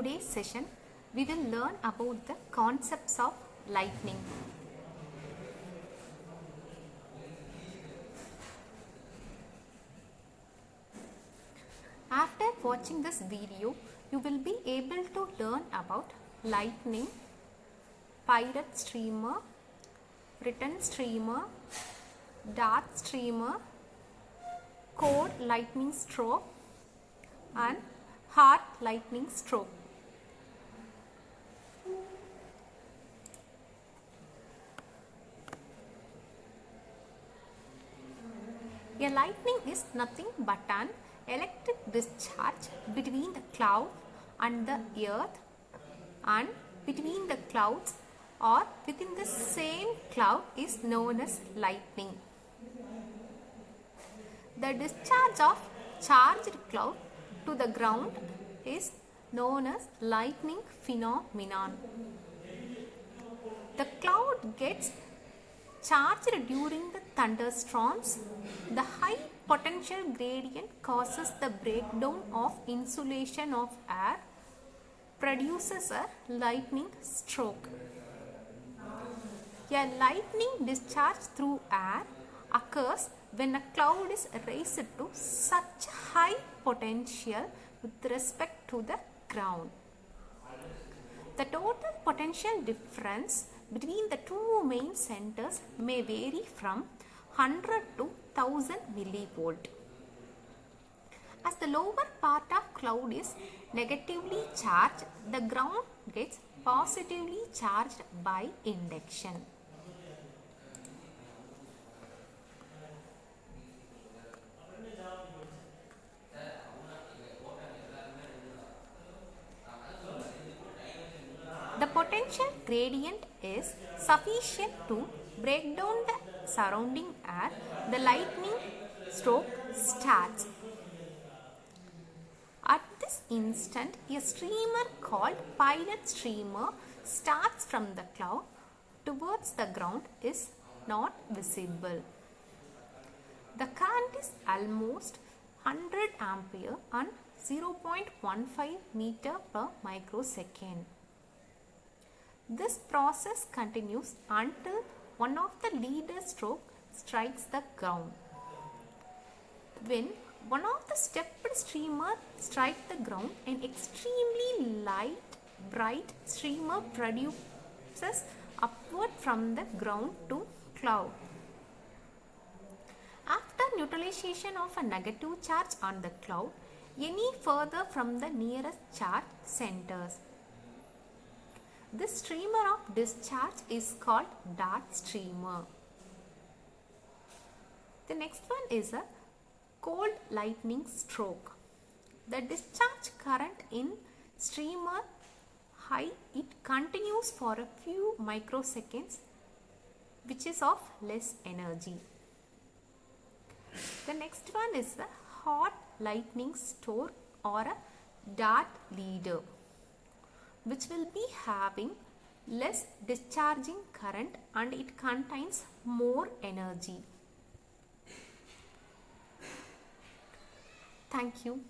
today's session, we will learn about the concepts of lightning. After watching this video, you will be able to learn about lightning, pirate streamer, return streamer, dart streamer, code lightning stroke and heart lightning stroke. A lightning is nothing but an electric discharge between the cloud and the earth, and between the clouds or within the same cloud is known as lightning. The discharge of charged cloud to the ground is known as lightning phenomenon. The cloud gets charged during the thunderstorms. The high potential gradient causes the breakdown of insulation of air, produces a lightning stroke. A lightning discharge through air occurs when a cloud is raised to such high potential with respect to the ground. The total potential difference between the two main centers may vary from 100 to 1000 millivolt. As the lower part of cloud is negatively charged, the ground gets positively charged by induction. The potential gradient is sufficient to break down the surrounding air. The lightning stroke starts. At this instant, a streamer called pirate streamer starts from the cloud towards the ground is not visible. The current is almost 100 ampere and 0.15 meter per microsecond. This process continues until one of the leader stroke strikes the ground. When one of the stepped streamer strikes the ground, an extremely light, bright streamer produces upward from the ground to cloud. After neutralization of a negative charge on the cloud, any further from the nearest charge centers. This streamer of discharge is called dart streamer. The next one is a cold lightning stroke. The discharge current in streamer high, it continues for a few microseconds, which is of less energy. The next one is the hot lightning stroke or a dart leader, which will be having less discharging current and it contains more energy. Thank you.